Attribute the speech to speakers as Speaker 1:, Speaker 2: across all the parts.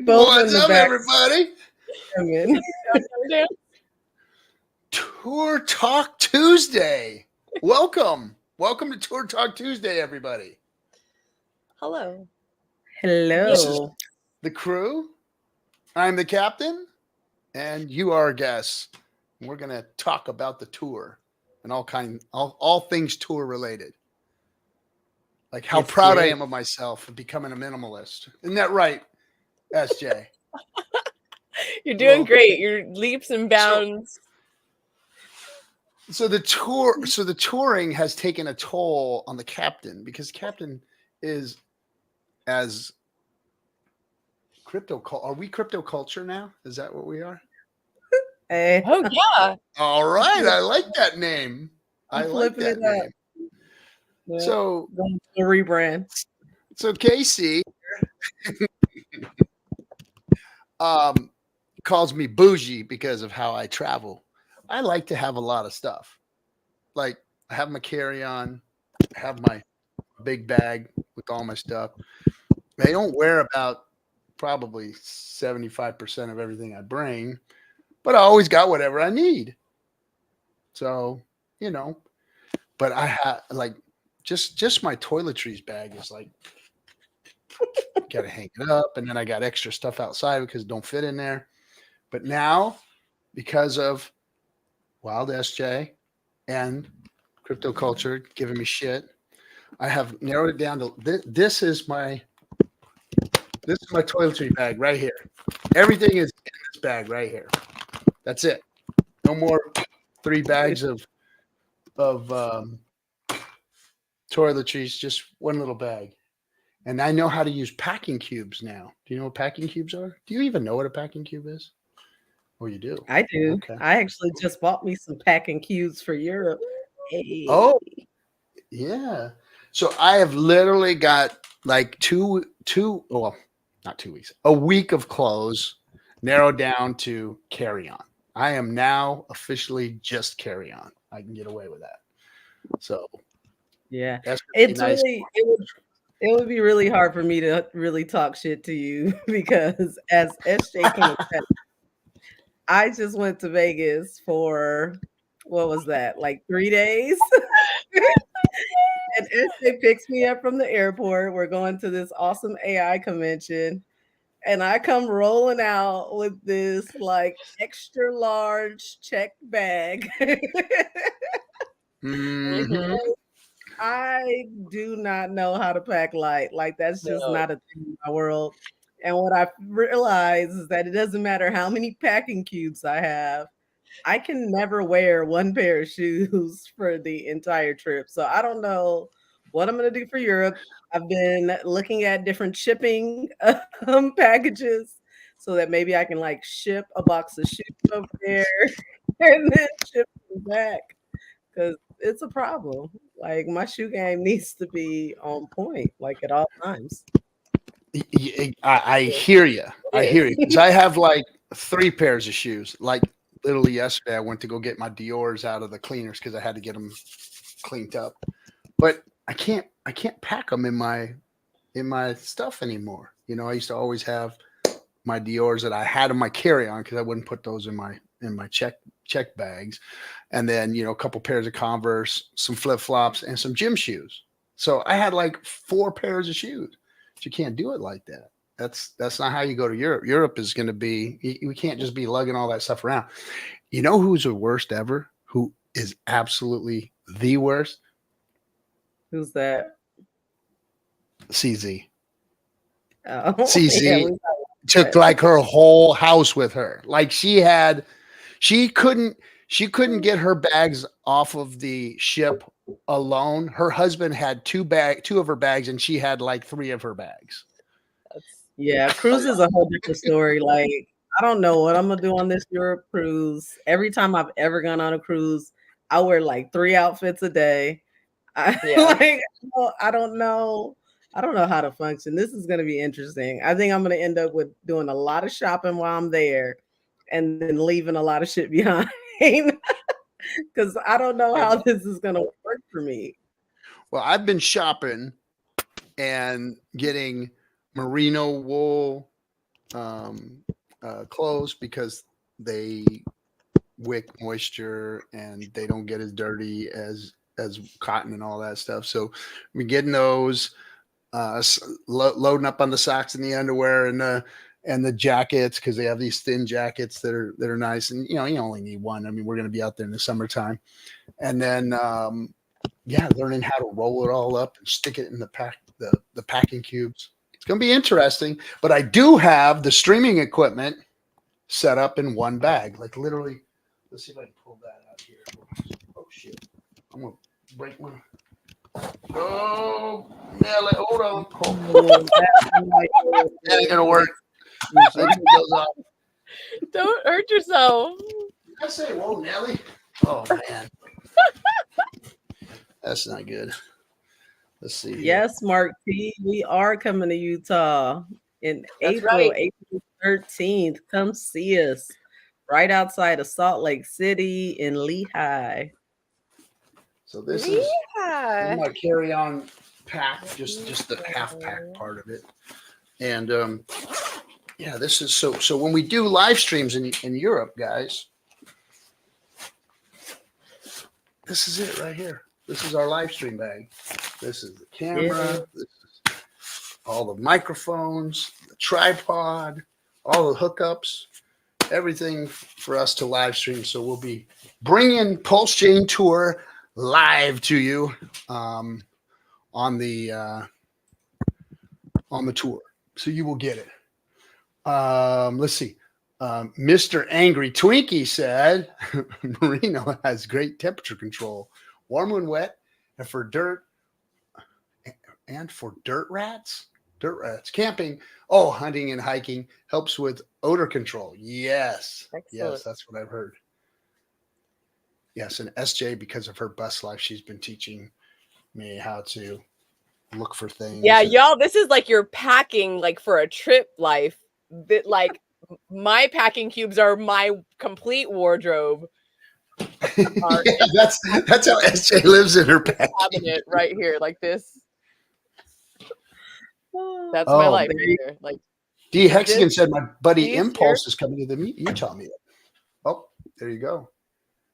Speaker 1: both
Speaker 2: What's
Speaker 1: in the
Speaker 2: up,
Speaker 1: back.
Speaker 2: everybody? Tour Talk Tuesday. Welcome to Tour Talk Tuesday, everybody.
Speaker 3: Hello.
Speaker 2: This is
Speaker 1: Hello.
Speaker 2: the crew. I'm the captain, and you are our guests. We're gonna talk about the tour and all things tour related. Like how proud I am of myself for becoming a minimalist. Isn't that right, SJ?
Speaker 3: You're doing great. You're leaps and bounds.
Speaker 2: So the touring has taken a toll on the captain because captain is as crypto. Are we crypto culture now? Is that what we are?
Speaker 1: Hey.
Speaker 3: Oh yeah.
Speaker 2: All right, I like that name. I like that name.
Speaker 1: Yeah.
Speaker 2: So
Speaker 1: Going to rebrand.
Speaker 2: So Casey calls me bougie because of how I travel. I like to have a lot of stuff. Like I have my carry-on, I have my big bag with all my stuff. I don't wear about probably 75% of everything I bring, but I always got whatever I need. So, but I have like just my toiletries bag is like got to hang it up, and then I got extra stuff outside because it don't fit in there. But now, because of Wild SJ and crypto culture giving me shit, I have narrowed it down to this is my toiletry bag right here. Everything is in this bag right here. That's it. No more 3 bags of toiletries, just one little bag. And I know how to use packing cubes now. Do you know what packing cubes are? Do you even know what a packing cube is? Oh, you do?
Speaker 1: I do.
Speaker 2: Okay.
Speaker 1: I actually just bought me some packing cubes for Europe. Hey.
Speaker 2: Oh, yeah. So I have literally got like not 2 weeks, a week of clothes narrowed down to carry on. I am now officially just carry on. I can get away with that. So
Speaker 1: yeah,
Speaker 2: that's
Speaker 1: it's
Speaker 2: nice.
Speaker 1: really it would be really hard for me to really talk shit to you because as SJ can attest, I just went to Vegas for what was that, like 3 days? And SJ picks me up from the airport. We're going to this awesome AI convention. And I come rolling out with this like extra large check bag.
Speaker 2: Mm-hmm.
Speaker 1: I do not know how to pack light. Like that's just not a thing in my world. And what I realized is that it doesn't matter how many packing cubes I have. I can never wear one pair of shoes for the entire trip. So I don't know what I'm going to do for Europe. I've been looking at different shipping packages so that maybe I can like ship a box of shoes over there and then ship them back because it's a problem. Like my shoe game needs to be on point, like at all times.
Speaker 2: I hear you. I hear you. Because I have like 3 pairs of shoes. Like literally yesterday, I went to go get my Dior's out of the cleaners because I had to get them cleaned up. But I can't pack them in my stuff anymore. I used to always have my Dior's that I had in my carry-on because I wouldn't put those in my check bags, and then a couple pairs of Converse, some flip-flops, and some gym shoes. So I had like 4 pairs of shoes. But you can't do it like that. That's not how you go to Europe. Europe is going to be, we can't just be lugging all that stuff around. You know who's the worst ever? Who is absolutely the worst?
Speaker 1: Who's that?
Speaker 2: CZ.
Speaker 1: Oh,
Speaker 2: CZ
Speaker 1: yeah,
Speaker 2: took like her whole house with her. Like she couldn't get her bags off of the ship alone. Her husband had 2 of her bags, and she had like 3 of her bags.
Speaker 1: Yeah, cruise is a whole different story. Like, I don't know what I'm gonna do on this Europe cruise. Every time I've ever gone on a cruise, I wear like 3 outfits a day. I don't know. I don't know how to function. This is gonna be interesting. I think I'm gonna end up with doing a lot of shopping while I'm there, and then leaving a lot of shit behind because I don't know how this is gonna work for me.
Speaker 2: Well, I've been shopping and getting merino wool, clothes because they wick moisture and they don't get as dirty as cotton and all that stuff. So we're getting those, loading up on the socks and the underwear and the jackets, because they have these thin jackets that are nice. And you only need one. I mean, we're going to be out there in the summertime, and then learning how to roll it all up and stick it in the packing cubes. It's going to be interesting. But I do have the streaming equipment set up in one bag, like literally. Let's see if I can pull that out here. Oh shit! I'm gonna break my. Oh, Nelly, hold on. That ain't gonna work.
Speaker 3: Don't hurt yourself.
Speaker 2: I say, whoa, Nelly. Oh man, that's not good. Let's see.
Speaker 1: Yes, Mark T. We are coming to Utah in April,
Speaker 3: right.
Speaker 1: April 13th. Come see us right outside of Salt Lake City in Lehigh.
Speaker 2: So this is my carry-on pack, just the half pack part of it. And this is so when we do live streams in Europe, guys, this is it right here. This is our live stream bag. This is the camera. This is all the microphones, the tripod, all the hookups, everything for us to live stream. So we'll be bringing PulseChain Tour live to you on the tour. So you will get it. Let's see. Mr. Angry Twinkie said Merino has great temperature control, warm when wet, and for dirt rats. Dirt rats camping. Oh, hunting and hiking helps with odor control. Yes. Excellent. Yes, that's what I've heard. Yes, and SJ, because of her bus life, she's been teaching me how to look for things.
Speaker 3: Yeah, y'all, this is like you're packing like for a trip life. That like my packing cubes are my complete wardrobe.
Speaker 2: That's how SJ lives in her
Speaker 3: cabinet right here, like this. That's my life right here. Like
Speaker 2: D Hexagon said, my buddy Impulse is coming to the Utah meetup. Oh, there you go.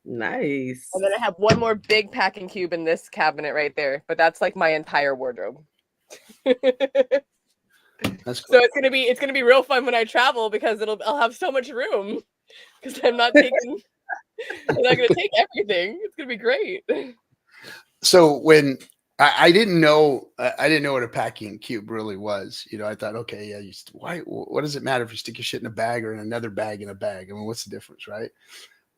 Speaker 1: Nice.
Speaker 3: And then I have one more big packing cube in this cabinet right there, but that's like my entire wardrobe.
Speaker 2: That's cool.
Speaker 3: So it's gonna be real fun when I travel, because I'll have so much room, because I'm not gonna take everything. It's gonna be great.
Speaker 2: So when I didn't know what a packing cube really was. I thought, okay, yeah, what does it matter if you stick your shit in a bag or in another bag in a bag? I mean, what's the difference, right?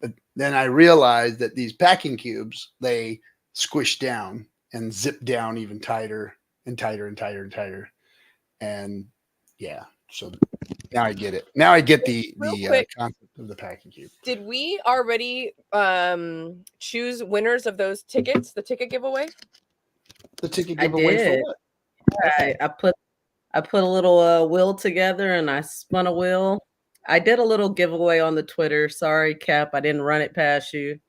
Speaker 2: But then I realized that these packing cubes, they squish down and zip down even tighter and tighter and tighter and tighter. And yeah, so now I get it. Now I get the concept of the packing cube.
Speaker 3: Did we already choose winners of those tickets, the ticket giveaway?
Speaker 2: The ticket giveaway for what?
Speaker 1: Okay. I put a little wheel together and I spun a wheel. I did a little giveaway on the Twitter. Sorry, Cap, I didn't run it past you.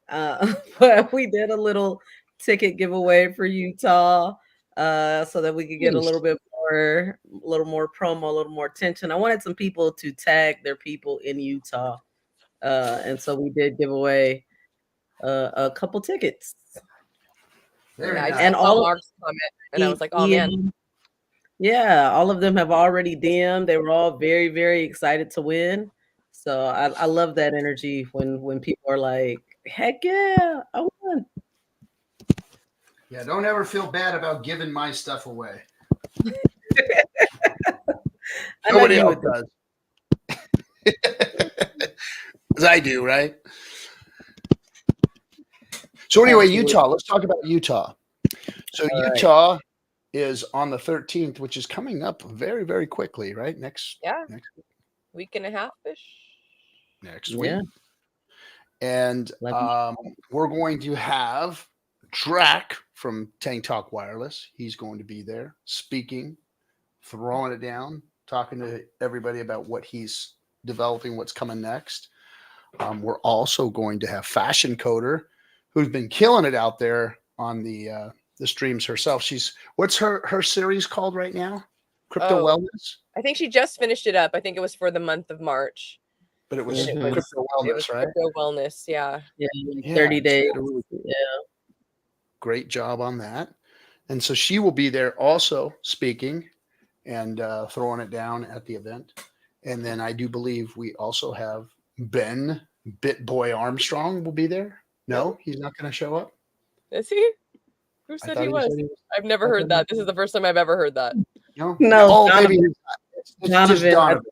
Speaker 1: But we did a little ticket giveaway for Utah, so that we could get a little more promo, a little more attention. I wanted some people to tag their people in Utah, and so we did give away a couple tickets.
Speaker 3: And all Mark's comment, and I was like, oh man.
Speaker 1: Yeah, all of them have already DM'd. They were all very, very excited to win. So I love that energy when people are like, heck yeah, I won.
Speaker 2: Yeah, don't ever feel bad about giving my stuff away. Nobody else does. As I do, right? So anyway, Utah. Let's talk about Utah. So Utah is on the 13th, which is coming up very, very quickly, right? Next
Speaker 3: week and a half-ish.
Speaker 2: Next week. And we're going to have Drac from Tang Talk Wireless. He's going to be there speaking, throwing it down, talking to everybody about what he's developing, what's coming next. We're also going to have Fashion Coder, who's been killing it out there on the streams herself. What's her series called right now? Crypto Wellness.
Speaker 3: I think she just finished it up. I think it was for the month of March.
Speaker 2: But it was
Speaker 1: Mhm.
Speaker 2: Crypto Wellness, right?
Speaker 3: Crypto Wellness, yeah.
Speaker 1: Yeah,
Speaker 2: Yeah,
Speaker 1: 30
Speaker 2: she
Speaker 1: days.
Speaker 2: did a really
Speaker 1: Yeah.
Speaker 2: great job on that. And so she will be there also speaking and throwing it down at the event. And then I do believe we also have Ben Bitboy Armstrong will be there. No, he's not going to show up.
Speaker 3: Is he? Who
Speaker 2: I
Speaker 3: said
Speaker 2: thought
Speaker 3: he was?
Speaker 2: said he was.
Speaker 3: I've never heard that. This is the first time I've ever heard that.
Speaker 2: No.
Speaker 1: No,
Speaker 2: Oh,
Speaker 1: Donovan.
Speaker 2: maybe it's just
Speaker 1: Donovan.
Speaker 2: Donovan.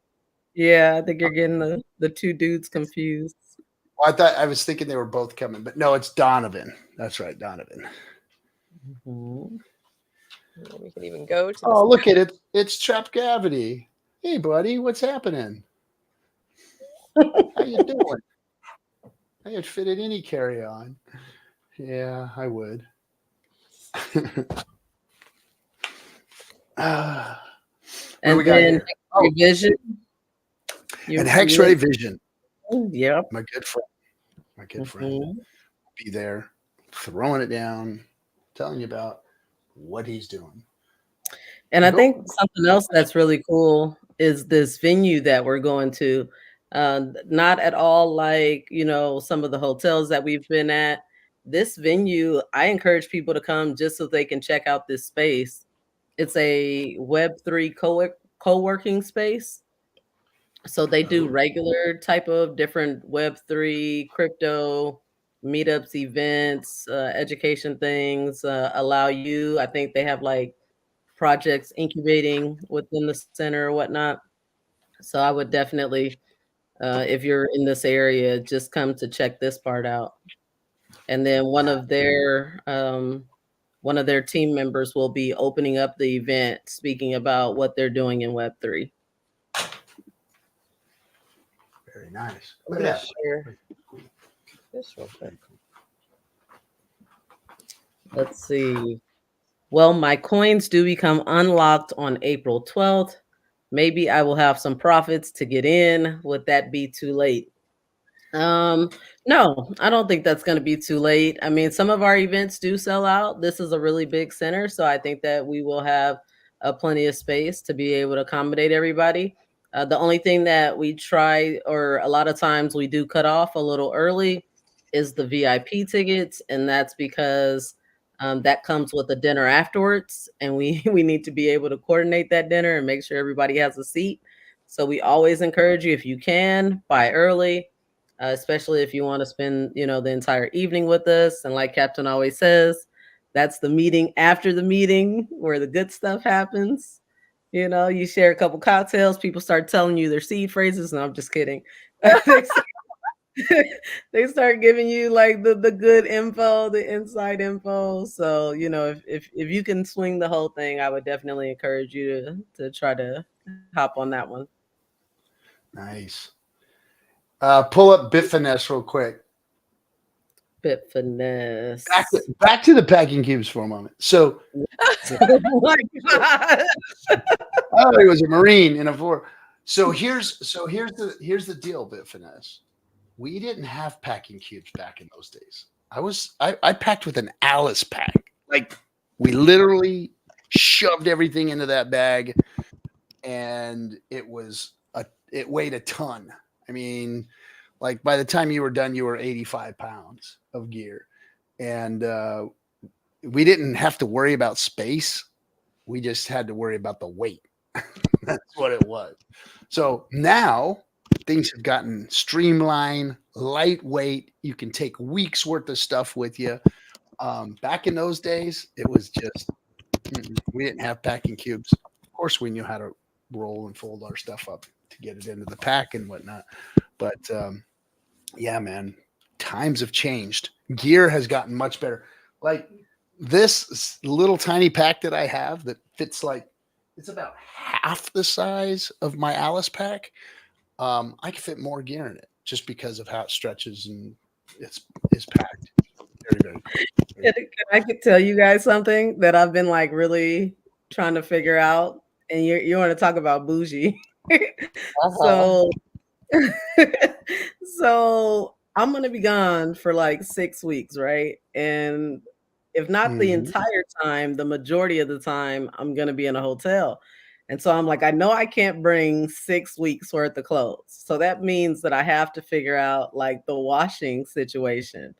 Speaker 1: Yeah, I think you're getting the two dudes confused.
Speaker 2: Well, I was thinking they were both coming, but no, it's Donovan. That's right, Donovan.
Speaker 1: Mhm.
Speaker 3: We can even go to.
Speaker 2: Oh, look at it! It's Trap Gravity. Hey, buddy, what's happening? How you doing? I could fit in any carry-on. Yeah, I would.
Speaker 1: And
Speaker 2: we got
Speaker 1: then
Speaker 2: here?
Speaker 1: X-ray vision.
Speaker 2: And X-ray vision.
Speaker 1: Yep.
Speaker 2: My good friend, be there, throwing it down, telling you about what he's doing.
Speaker 1: And I think something else that's really cool is this venue that we're going to. Not at all like, some of the hotels that we've been at. This venue, I encourage people to come just so they can check out this space. It's a Web3 co-working space. So they do regular type of different Web3 crypto meetups, events, education things, allow you. I think they have like projects incubating within the center or whatnot. So I would definitely, if you're in this area, just come to check this part out. And then one of their team members will be opening up the event, speaking about what they're doing in Web3.
Speaker 2: Very nice. Look at that.
Speaker 3: Share this real quick.
Speaker 1: Let's see. Well, my coins do become unlocked on April 12th. Maybe I will have some profits to get in. Would that be too late? No, I don't think that's going to be too late. I mean, some of our events do sell out. This is a really big center, so I think that we will have plenty of space to be able to accommodate everybody. The only thing that we try, or a lot of times we do cut off a little early, is the VIP tickets, and that's because that comes with a dinner afterwards, and we we need to be able to coordinate that dinner and make sure everybody has a seat. So we always encourage you, if you can, buy early, especially if you want to spend, the entire evening with us. And like Captain always says, that's the meeting after the meeting where the good stuff happens. You share a couple cocktails, people start telling you their seed phrases. No, I'm just kidding. They start giving you like the good info, the inside info. So, if you can swing the whole thing, I would definitely encourage you to try to hop on that one.
Speaker 2: Nice. Pull up Bit Finesse real quick.
Speaker 1: Bit Finesse.
Speaker 2: Back to the packing cubes for a moment. So,
Speaker 1: oh my God.
Speaker 2: oh, he was a Marine in a war. So here's the deal, Bit Finesse. We didn't have packing cubes back in those days. I packed with an Alice pack. Like we literally shoved everything into that bag, and it weighed a ton. I mean, like by the time you were done, you were 85 pounds of gear, and we didn't have to worry about space. We just had to worry about the weight. That's what it was. So now things have gotten streamlined, lightweight. You can take weeks worth of stuff with you. Back in those days, it was just, we didn't have packing cubes. Of course, we knew how to roll and fold our stuff up to get it into the pack and whatnot. But yeah, man, times have changed. Gear has gotten much better. Like this little tiny pack that I have that fits like, it's about half the size of my Alice pack. I can fit more gear in it just because of how it stretches and it's packed. Very, very
Speaker 1: Can I could tell you guys something that I've been like really trying to figure out, and you want to talk about bougie. So so I'm gonna be gone for like 6 weeks, right? And if not the entire time, the majority of the time, I'm gonna be in a hotel. And so I'm like, I know I can't bring 6 weeks worth of clothes. So that means that I have to figure out like the washing situation.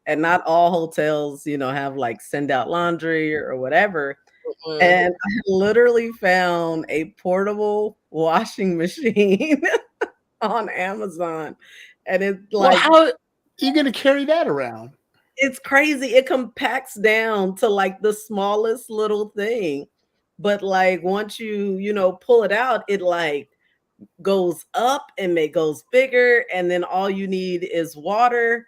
Speaker 1: And not all hotels, have like send out laundry or whatever.
Speaker 3: Mm.
Speaker 1: And I literally found a portable washing machine on Amazon. And it's
Speaker 2: Well,
Speaker 1: like,
Speaker 2: how are you going to carry that around?
Speaker 1: it's crazy. It compacts down to like the smallest little thing. But like once pull it out, it like goes up and it goes bigger. And then all you need is water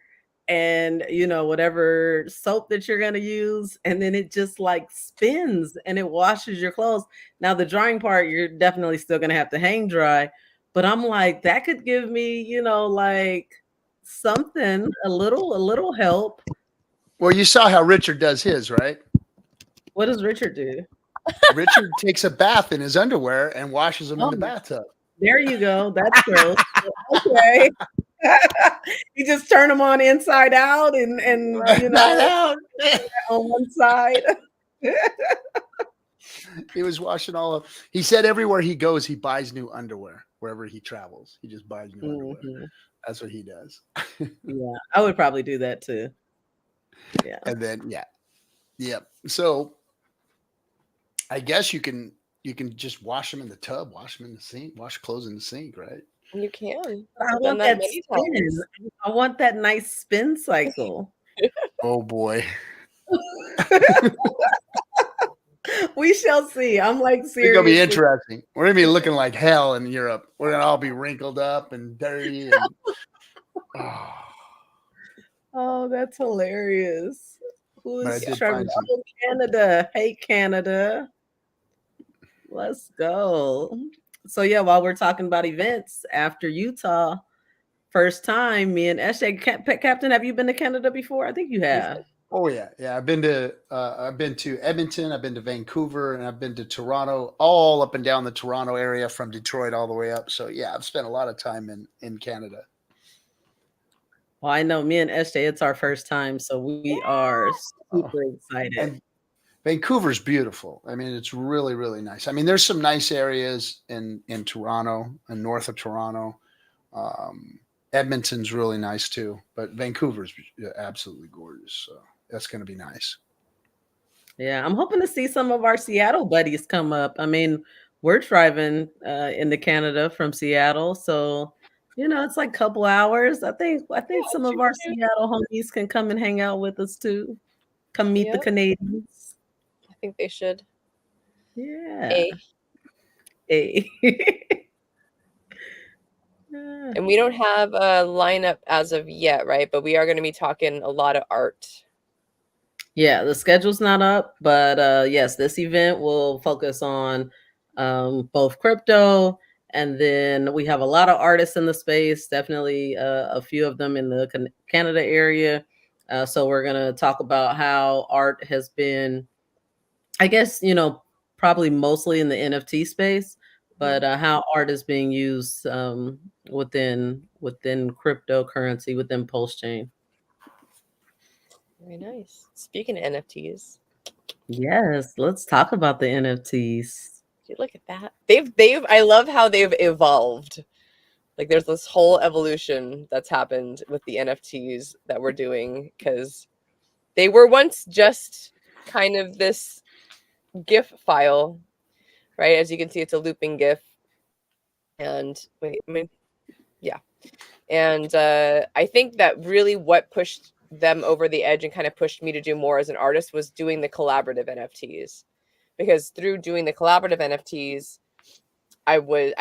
Speaker 1: and whatever soap that you're going to use, and then it just like spins and it washes your clothes. Now the drying part, you're definitely still going to have to hang dry, but I'm like, that could give me like something, a little help.
Speaker 2: Well, you saw how Richard does his, right?
Speaker 1: What does Richard do?
Speaker 2: Richard takes a bath in his underwear and washes them in
Speaker 1: Oh,
Speaker 2: the bathtub.
Speaker 1: there you go. That's gross. Okay. You just turn them on inside out and
Speaker 2: Out.
Speaker 1: on one side.
Speaker 2: He was washing all of. He said everywhere he goes, he buys new underwear. Wherever he travels, he just buys new underwear.
Speaker 1: Mhm.
Speaker 2: That's what he does.
Speaker 1: Yeah, I would probably do that too. Yeah.
Speaker 2: And then yeah. So I guess you can just wash them in the tub, wash them in the sink, wash clothes in the sink, right?
Speaker 3: You can.
Speaker 1: I
Speaker 3: I've done
Speaker 1: want
Speaker 3: that
Speaker 1: that
Speaker 3: many
Speaker 1: spin.
Speaker 3: times.
Speaker 1: I want that nice spin cycle.
Speaker 2: Oh boy,
Speaker 1: We shall see. I'm like
Speaker 2: it's gonna be
Speaker 1: seriously.
Speaker 2: interesting. We're gonna be looking like hell in Europe. We're gonna all be wrinkled up and dirty. And oh,
Speaker 1: Oh, that's hilarious. Who
Speaker 2: but I
Speaker 1: is
Speaker 2: did
Speaker 1: Trevor?
Speaker 2: find some.
Speaker 1: Oh, Canada. Hey, Canada. Let's go. So yeah, while we're talking about events after Utah, first time me and SJ Captain, have you been to Canada before? I think you have.
Speaker 2: Oh yeah. I've been to Edmonton, I've been to Vancouver, and I've been to Toronto, all up and down the Toronto area from Detroit all the way up. So yeah, I've spent a lot of time in Canada.
Speaker 1: Well, I know me and SJ, it's our first time, so we are
Speaker 2: Oh,
Speaker 1: super excited.
Speaker 2: and Vancouver's beautiful. I mean, it's really, really nice. I mean, there's some nice areas in Toronto and north of Toronto. Edmonton's really nice too, but Vancouver's absolutely gorgeous. So that's going to be nice.
Speaker 1: Yeah, I'm hoping to see some of our Seattle buddies come up. I mean, we're driving into Canada from Seattle, so it's like a couple hours. I think some of our Seattle homies can come and hang out with us too. Come meet the
Speaker 3: Yep.
Speaker 1: Canadians.
Speaker 3: I think they should.
Speaker 1: Yeah. Hey. Yeah.
Speaker 3: And we don't have a lineup as of yet, right? But we are going to be talking a lot of art.
Speaker 1: Yeah, the schedule's not up, but yes, this event will focus on both crypto, and then we have a lot of artists in the space, definitely a few of them in the Canada area. So we're going to talk about how art has been, I guess, probably mostly in the NFT space, but how art is being used within cryptocurrency, within PulseChain.
Speaker 3: Very nice. Speaking of NFTs,
Speaker 1: Yes, let's talk about the NFTs.
Speaker 3: dude, look at that. They've I love how they've evolved. Like there's this whole evolution that's happened with the NFTs that we're doing, because they were once just kind of this GIF file, right? As you can see, it's a looping GIF. And and I think that really what pushed them over the edge and kind of pushed me to do more as an artist was doing the collaborative NFTs. Because through doing the collaborative NFTs, I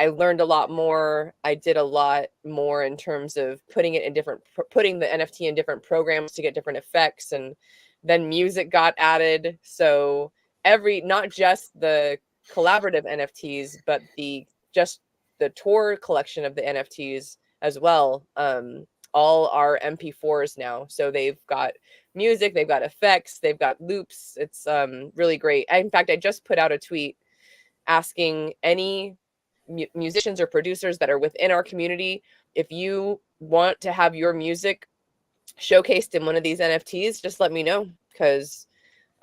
Speaker 3: learned a lot more. I did a lot more in terms of putting the NFT in different programs to get different effects, and then music got added. So not just the collaborative NFTs, but the tour collection of the NFTs as well. All are MP4s now. So they've got music, they've got effects, they've got loops. It's really great. In fact, I just put out a tweet asking any musicians or producers that are within our community, if you want to have your music showcased in one of these NFTs, just let me know, because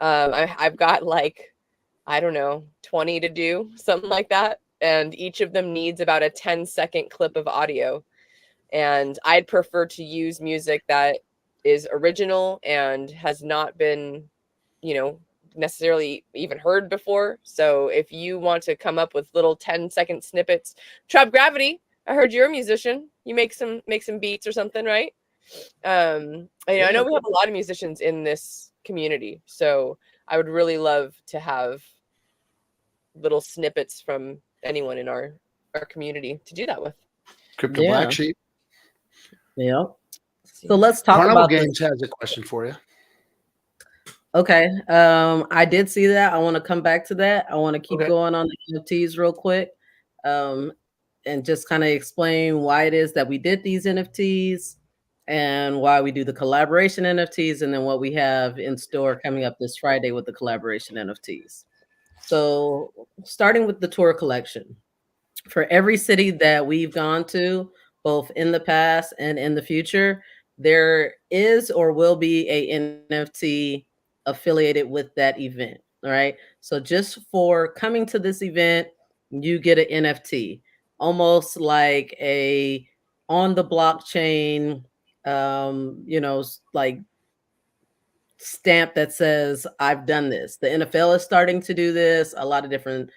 Speaker 3: I've got like I don't know, 20 to do, something like that. And each of them needs about a 10-second clip of audio. And I'd prefer to use music that is original and has not been, you know, necessarily even heard before. So if you want to come up with little 10-second snippets, Trap Gravity, I heard you're a musician. You make some beats or something, right? I know we have a lot of musicians in this community, so I would really love to have little snippets from anyone in our community to do that with.
Speaker 2: Crypto Black
Speaker 1: Yeah.
Speaker 2: Sheep.
Speaker 1: Yeah. So let's talk
Speaker 2: Carnival
Speaker 1: about this.
Speaker 2: Games has a question for you.
Speaker 1: Okay. I did see that. I want to come back to that. I want to keep
Speaker 2: Okay.
Speaker 1: going on the NFTs real quick. And just kind of explain why it is that we did these NFTs and why we do the collaboration NFTs, and then what we have in store coming up this Friday with the collaboration NFTs. So, starting with the tour collection, for every city that we've gone to, both in the past and in the future, there is or will be a NFT affiliated with that event. All right. So just for coming to this event, you get an NFT, almost like a on the blockchain, like stamp that says I've done this. The NFL is starting to do this. A lot of different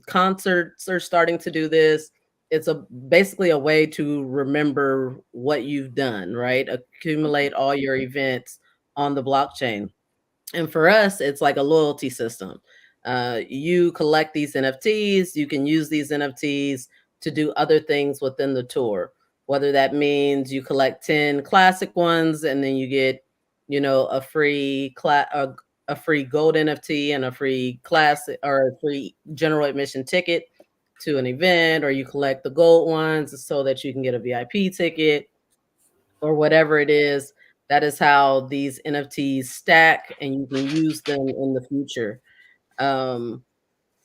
Speaker 1: concerts are starting to do this. It's a basically a way to remember what you've done, right? Accumulate all your events on the blockchain. And for us, it's like a loyalty system. You collect these NFTs, you can use these NFTs to do other things within the tour, whether that means you collect 10 classic ones and then you get, a a free gold NFT and a free classic or a free general admission ticket to an event, or you collect the gold ones so that you can get a VIP ticket or whatever it is. That is how these NFTs stack and you can use them in the future. Um,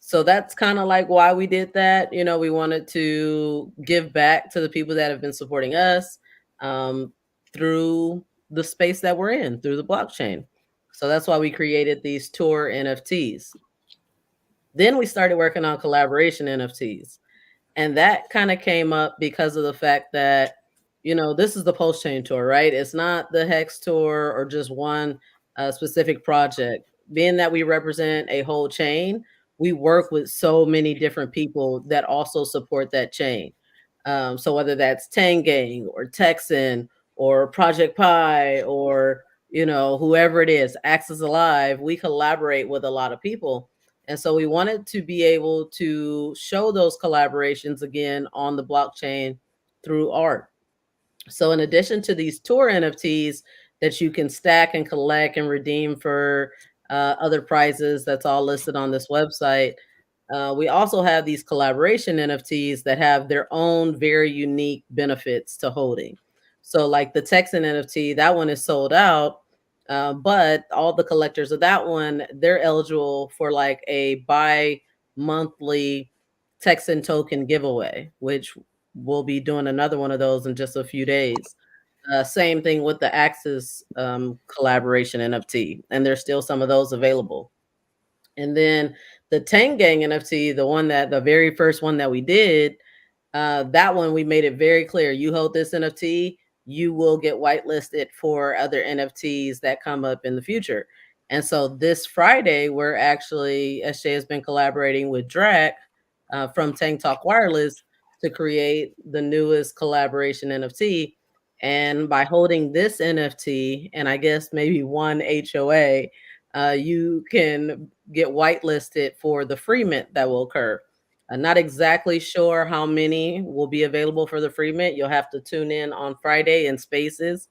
Speaker 1: so that's kind of like why we did that. We wanted to give back to the people that have been supporting us um, through the space that we're in, through the blockchain. So that's why we created these tour NFTs. Then we started working on collaboration NFTs. And that kind of came up because of the fact that, this is the PulseChain Tour, right? It's not the Hex Tour or just one specific project. Being that we represent a whole chain, we work with so many different people that also support that chain. So whether that's Tang Gang or Texan or Project Pi or, whoever it is, Axis Alive, we collaborate with a lot of people. And so we wanted to be able to show those collaborations again on the blockchain through art. So in addition to these tour NFTs that you can stack and collect and redeem for other prizes, that's all listed on this website. We also have these collaboration NFTs that have their own very unique benefits to holding. So like the Texan NFT, that one is sold out. But all the collectors of that one, they're eligible for like a bi-monthly Texan token giveaway, which we'll be doing another one of those in just a few days. Same thing with the Axis collaboration NFT, and there's still some of those available. And then the Tang Gang NFT, the very first one that we did, that one we made it very clear. You hold this NFT, you will get whitelisted for other NFTs that come up in the future. And so this Friday, we're actually, SJ has been collaborating with Drac from Tang Talk Wireless to create the newest collaboration NFT. And by holding this NFT, and I guess maybe one HOA, you can get whitelisted for the free mint that will occur. I'm not exactly sure how many will be available for the free mint. You'll have to tune in on Friday in Spaces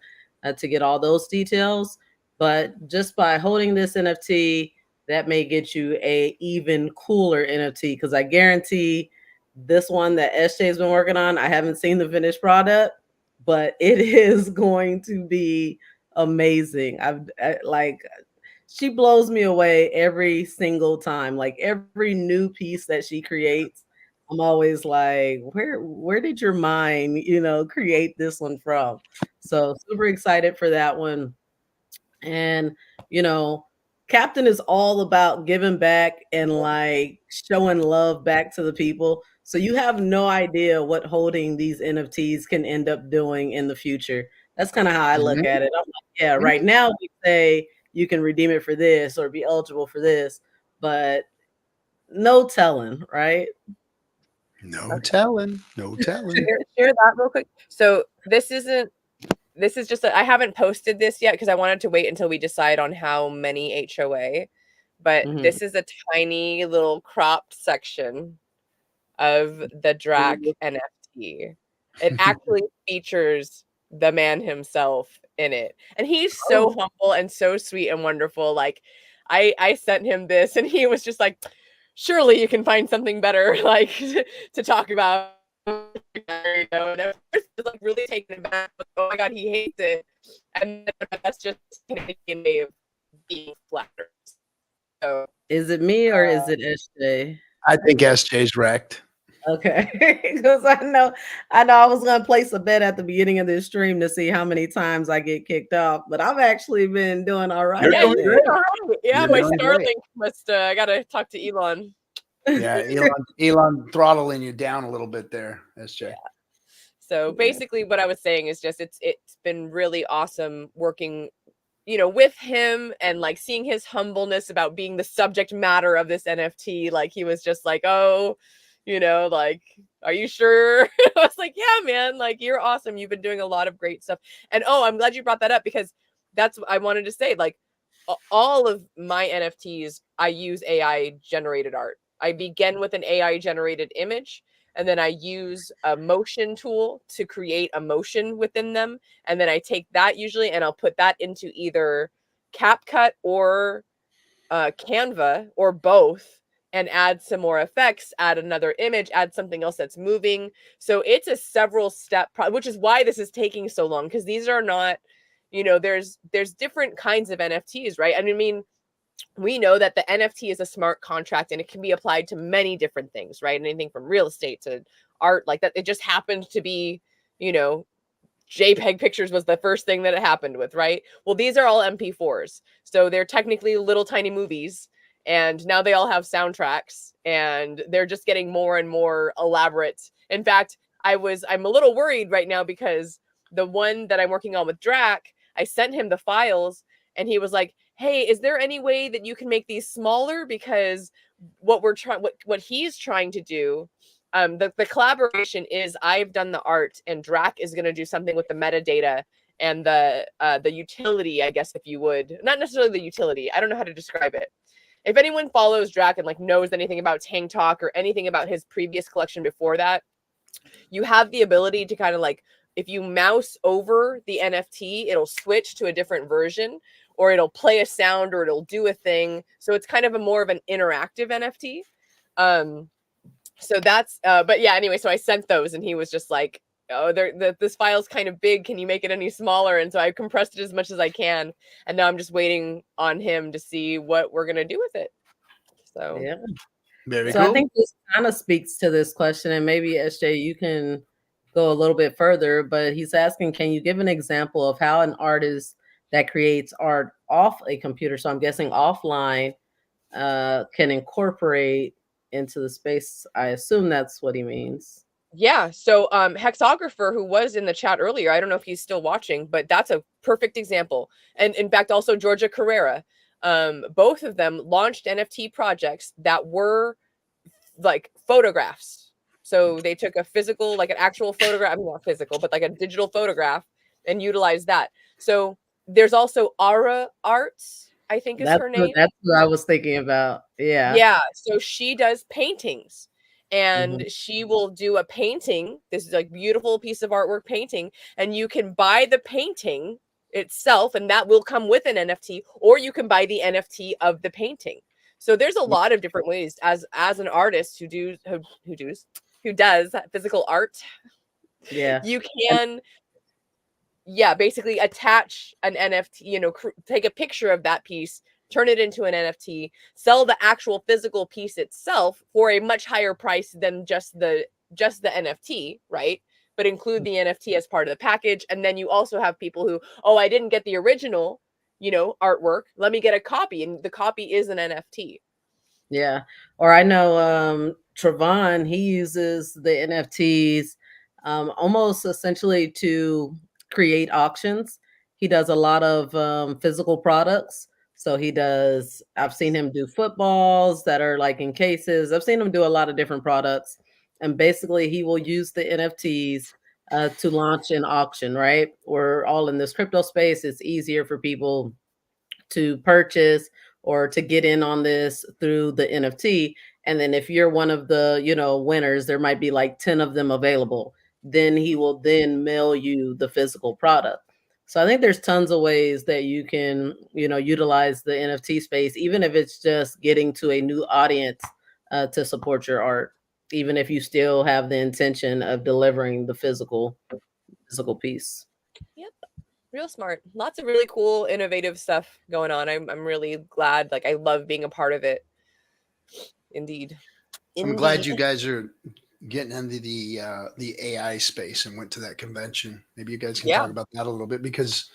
Speaker 1: to get all those details. But just by holding this NFT, that may get you a even cooler NFT, because I guarantee this one that SJ has been working on, I haven't seen the finished product, but it is going to be amazing. Like, she blows me away every single time. Like every new piece that she creates, I'm always like, where did your mind, create this one from? So super excited for that one. And, you know, Captain is all about giving back and like showing love back to the people. So you have no idea what holding these NFTs can end up doing in the future. That's kind of how I look at it. I'm like, yeah, right now we say you can redeem it for this or be eligible for this, but no telling, right?
Speaker 2: No telling. No telling.
Speaker 3: Share that real quick. So this is just I haven't posted this yet because I wanted to wait until we decide on how many HOA, but this is a tiny little cropped section of the Drac NFT. It actually features the man himself in it, and he's so humble and so sweet and wonderful. Like I sent him this and he was just like, surely you can find something better like to talk about. You know, and at first I was like really taken aback, but oh my god, he hates it, and that's just Canadian way of being flattered. So
Speaker 1: is it me or is it SJ?
Speaker 2: I think SJ's wrecked.
Speaker 1: Okay, because I was gonna place a bet at the beginning of this stream to see how many times I get kicked off, but I've actually been doing all right.
Speaker 3: Yeah, my Starlink must. I gotta talk to Elon.
Speaker 2: Yeah, Elon throttling you down a little bit there, SJ.
Speaker 3: Yeah. So basically, what I was saying is just it's been really awesome working, you know, with him and like seeing his humbleness about being the subject matter of this NFT. Like he was just like, oh, you know, like, are you sure? I was like, yeah, man, like you're awesome. You've been doing a lot of great stuff. And oh, I'm glad you brought that up because that's what I wanted to say. Like all of my NFTs, I use AI generated art. I begin with an AI generated image, and then I use a motion tool to create a motion within them. And then I take that usually and I'll put that into either CapCut or Canva or both and add some more effects, add another image, add something else that's moving. So it's a several step, which is why this is taking so long, because these are not, you know, there's different kinds of NFTs, right? I mean, we know that the NFT is a smart contract and it can be applied to many different things, right? Anything from real estate to art, like that. It just happened to be, you know, JPEG pictures was the first thing that it happened with, right? Well, these are all MP4s. So they're technically little tiny movies. And now they all have soundtracks and they're just getting more and more elaborate. In fact, I'm a little worried right now because the one that I'm working on with Drac, I sent him the files and he was like, hey, is there any way that you can make these smaller? Because what he's trying to do, the collaboration is I've done the art and Drac is going to do something with the metadata and the utility, I guess, if you would. Not necessarily the utility. I don't know how to describe it. If anyone follows Drac and like knows anything about Tang Talk or anything about his previous collection before that, you have the ability to kind of like, if you mouse over the NFT, it'll switch to a different version, or it'll play a sound, or it'll do a thing. So it's kind of a more of an interactive NFT. So that's, but yeah, anyway, so I sent those and he was just like, oh, this file's kind of big. Can you make it any smaller? And so I compressed it as much as I can. And now I'm just waiting on him to see what we're going to do with it. So,
Speaker 1: yeah.
Speaker 2: Very
Speaker 1: so
Speaker 2: cool.
Speaker 1: I think this kind of speaks to this question, and maybe SJ, you can go a little bit further, but he's asking, can you give an example of how an artist that creates art off a computer, so I'm guessing offline, can incorporate into the space? I assume that's what he means.
Speaker 3: Yeah. So Hexographer, who was in the chat earlier, I don't know if he's still watching, but that's a perfect example. And in fact, also Georgia Carrera, both of them launched NFT projects that were like photographs. So they took a physical, like an actual photograph, I mean, not physical, but like a digital photograph and utilized that. So there's also Ara Arts, I think is her name.
Speaker 1: That's what I was thinking about. Yeah.
Speaker 3: Yeah. So she does paintings and she will do a painting. This is like beautiful piece of artwork painting. And you can buy the painting itself and that will come with an NFT, or you can buy the NFT of the painting. So there's a lot of different ways as an artist who does physical art.
Speaker 1: Yeah.
Speaker 3: You can basically attach an NFT, you know, take a picture of that piece, turn it into an NFT, sell the actual physical piece itself for a much higher price than just the NFT, right? But include the NFT as part of the package. And then you also have people who, oh, I didn't get the original. artwork. Let me get a copy, and the copy is an NFT.
Speaker 1: Yeah. Or I know Trevon, he uses the NFTs almost essentially to create auctions. He does a lot of physical products. So I've seen him do footballs that are like in cases. I've seen him do a lot of different products. And basically, he will use the NFTs to launch an auction, right? We're all in this crypto space. It's easier for people to purchase or to get in on this through the NFT. And then if you're one of the, winners, there might be like 10 of them available. Then he will then mail you the physical product. So I think there's tons of ways that you can, utilize the NFT space, even if it's just getting to a new audience to support your art, even if you still have the intention of delivering the physical piece.
Speaker 3: Yep. Real smart. Lots of really cool, innovative stuff going on. I'm really glad. Like, I love being a part of it. Indeed.
Speaker 2: I'm glad you guys are getting into the AI space and went to that convention. Maybe you guys can talk about that a little bit, because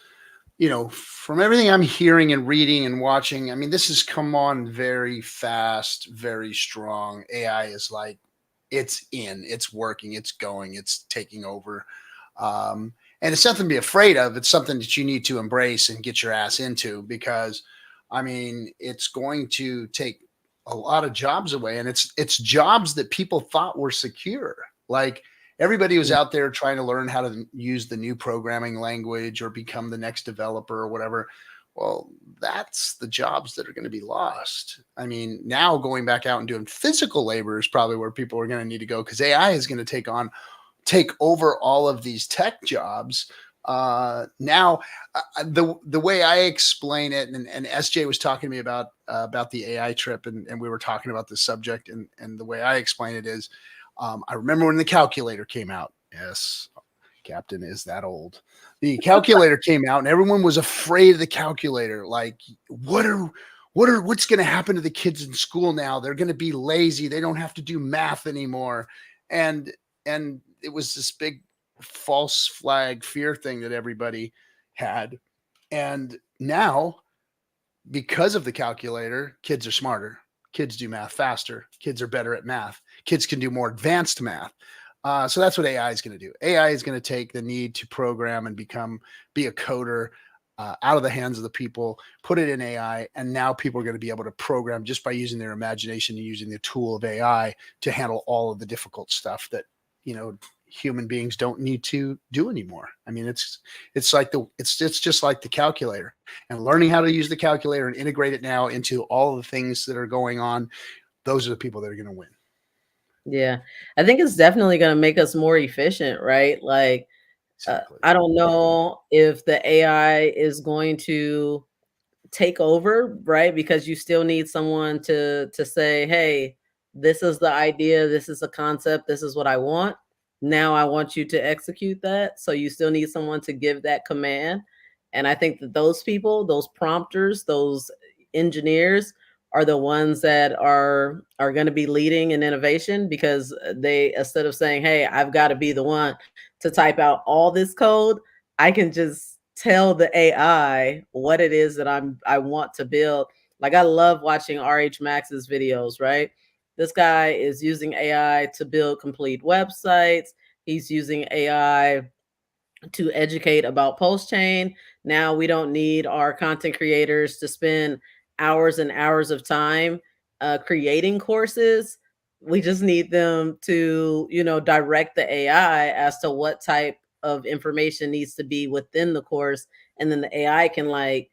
Speaker 2: from everything I'm hearing and reading and watching, I mean, this has come on very fast, very strong. AI is like, it's working, it's going, it's taking over. And it's something to be afraid of. It's something that you need to embrace and get your ass into, because, I mean, it's going to take a lot of jobs away, and it's jobs that people thought were secure. Like, everybody was out there trying to learn how to use the new programming language or become the next developer or whatever. Well, that's the jobs that are going to be lost. I mean, now going back out and doing physical labor is probably where people are going to need to go, because AI is going to take over all of these tech jobs. Now, the way I explain it, and SJ was talking to me about the AI trip, and we were talking about the subject, and the way I explain it is, I remember when the calculator came out. Yes, Captain is that old. The calculator came out, and everyone was afraid of the calculator. Like, what's going to happen to the kids in school now? They're going to be lazy. They don't have to do math anymore. And it was this big false flag fear thing that everybody had. And now, because of the calculator, kids are smarter. Kids do math faster. Kids are better at math. Kids can do more advanced math. So that's what AI is going to do. AI is going to take the need to program and be a coder out of the hands of the people, put it in AI, and now people are going to be able to program just by using their imagination and using the tool of AI to handle all of the difficult stuff that, human beings don't need to do anymore. I mean, it's just like the calculator, and learning how to use the calculator and integrate it now into all of the things that are going on. Those are the people that are going to win.
Speaker 1: Yeah. I think it's definitely going to make us more efficient, right? Like,
Speaker 2: Exactly.
Speaker 1: I don't know if the AI is going to take over, right? Because you still need someone to say, "Hey, this is the idea, this is a concept, this is what I want. Now I want you to execute that." So you still need someone to give that command. And I think that those people, those prompters, those engineers are the ones that are going to be leading in innovation, because they, instead of saying, "Hey, I've got to be the one to type out all this code," I can just tell the AI what it is that I want to build. Like, I love watching RH Max's videos, right? This guy is using AI to build complete websites. He's using AI to educate about PulseChain. Now we don't need our content creators to spend hours and hours of time creating courses. We just need them to, direct the AI as to what type of information needs to be within the course. And then the AI can, like,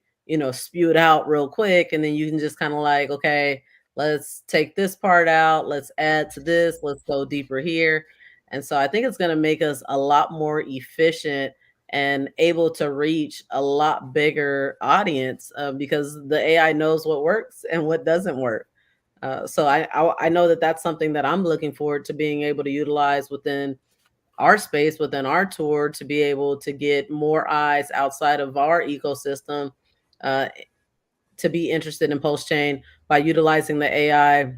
Speaker 1: spew it out real quick. And then you can just kind of like, okay, let's take this part out. Let's add to this. Let's go deeper here. And so I think it's going to make us a lot more efficient and able to reach a lot bigger audience, because the AI knows what works and what doesn't work. So I know that that's something that I'm looking forward to being able to utilize within our space, within our tour, to be able to get more eyes outside of our ecosystem uh, to be interested in Post Chain by utilizing the AI,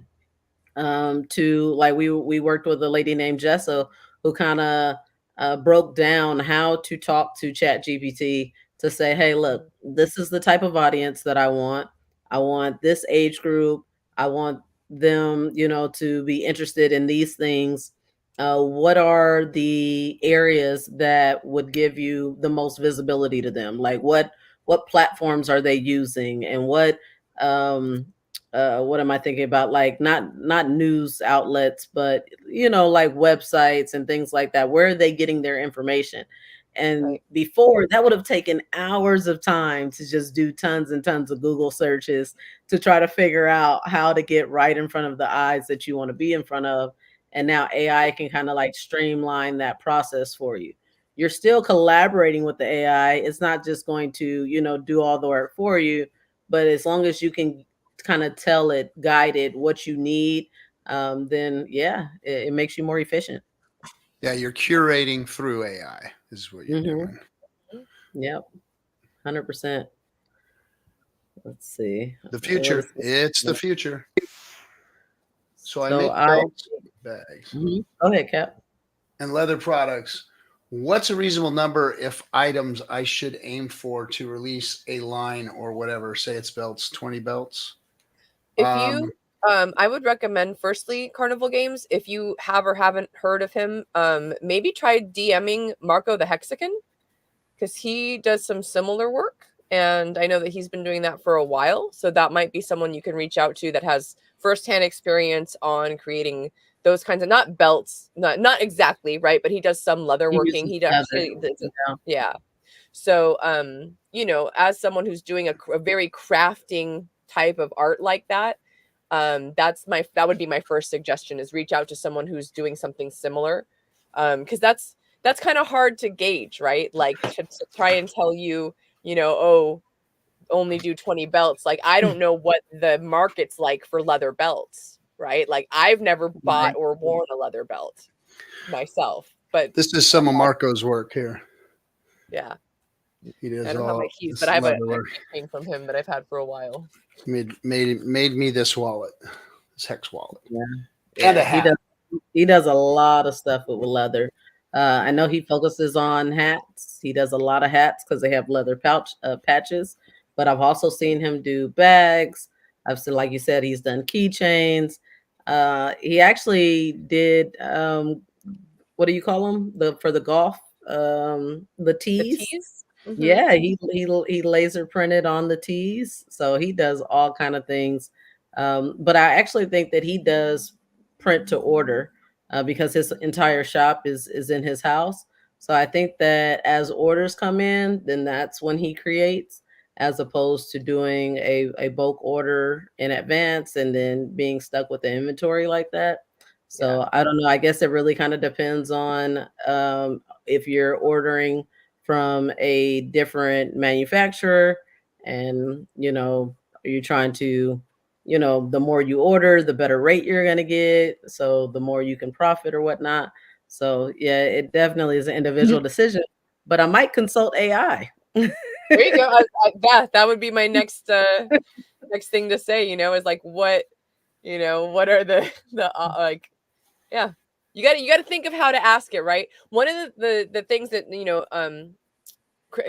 Speaker 1: to, like, we worked with a lady named Jessa who kind of broke down how to talk to Chat GPT to say, hey, look, this is the type of audience that I want. I want this age group. I want them, to be interested in these things. What are the areas that would give you the most visibility to them? Like what platforms are they using, and what am I thinking about? Like not news outlets, but like websites and things like that. Where are they getting their information? And
Speaker 3: Right.
Speaker 1: before, that would have taken hours of time to just do tons and tons of Google searches to try to figure out how to get right in front of the eyes that you want to be in front of. And now AI can kind of like streamline that process for you. You're still collaborating with the AI. It's not just going to, do all the work for you, but as long as you can kind of tell it, guide it what you need, then yeah, it makes you more efficient.
Speaker 2: Yeah, you're curating through AI is what you're
Speaker 1: Hmm.
Speaker 2: doing.
Speaker 1: Yep, 100%. Let's see.
Speaker 2: The
Speaker 1: What
Speaker 2: future.
Speaker 1: is
Speaker 2: It's the future. So I
Speaker 1: so
Speaker 2: make
Speaker 1: I
Speaker 2: belts, bags,
Speaker 1: Go ahead, Cap.
Speaker 2: and leather products. What's a reasonable number if items I should aim for to release a line or whatever? Say it's belts, 20 belts.
Speaker 3: If you, I would recommend firstly Carnival Games. If you have or haven't heard of him, maybe try DMing Marco the Hexagon, because he does some similar work. And I know that he's been doing that for a while. So that might be someone you can reach out to that has firsthand experience on creating those kinds of, not belts, not exactly, right? But he does some leather
Speaker 1: He
Speaker 3: working.
Speaker 1: uses
Speaker 3: He
Speaker 1: leather.
Speaker 3: actually,
Speaker 1: Yeah.
Speaker 3: yeah. So, as someone who's doing a very crafting type of art like that, that would be my first suggestion, is reach out to someone who's doing something similar. Because that's kind of hard to gauge, right? Like to try and tell you, oh, only do 20 belts. Like, I don't know what the market's like for leather belts, right? Like, I've never bought
Speaker 1: Right.
Speaker 3: or worn a leather belt myself, but
Speaker 2: This is some of Marco's work here.
Speaker 3: yeah.
Speaker 2: He does
Speaker 3: I don't have my
Speaker 2: all
Speaker 3: keys,
Speaker 2: this
Speaker 3: but I have a
Speaker 2: leather work.
Speaker 3: keychain from him that I've had for a while.
Speaker 2: Made me this wallet, this hex wallet,
Speaker 1: Yeah.
Speaker 2: and a
Speaker 1: Yeah.
Speaker 2: hat.
Speaker 1: He does a lot of stuff with leather. I know he focuses on hats. He does a lot of hats because they have leather patches. But I've also seen him do bags. I've seen, like you said, he's done keychains. He actually did what do you call them? For the golf, the
Speaker 3: The
Speaker 1: tees.
Speaker 3: teas? Mm-hmm.
Speaker 1: Yeah, he laser printed on the tees, so he does all kind of things. But I actually think that he does print to order because his entire shop is in his house. So I think that as orders come in, then that's when he creates, as opposed to doing a bulk order in advance and then being stuck with the inventory like that.
Speaker 3: Yeah.
Speaker 1: So I don't know. I guess it really kind of depends on if you're ordering from a different manufacturer, and are you trying to, the more you order, the better rate you're going to get, so the more you can profit or whatnot. So yeah, it definitely is an individual decision, but I might consult AI.
Speaker 3: There you go. That would be my next next thing to say. Is like, what are the like, yeah. You got to think of how to ask it, right? One of the things that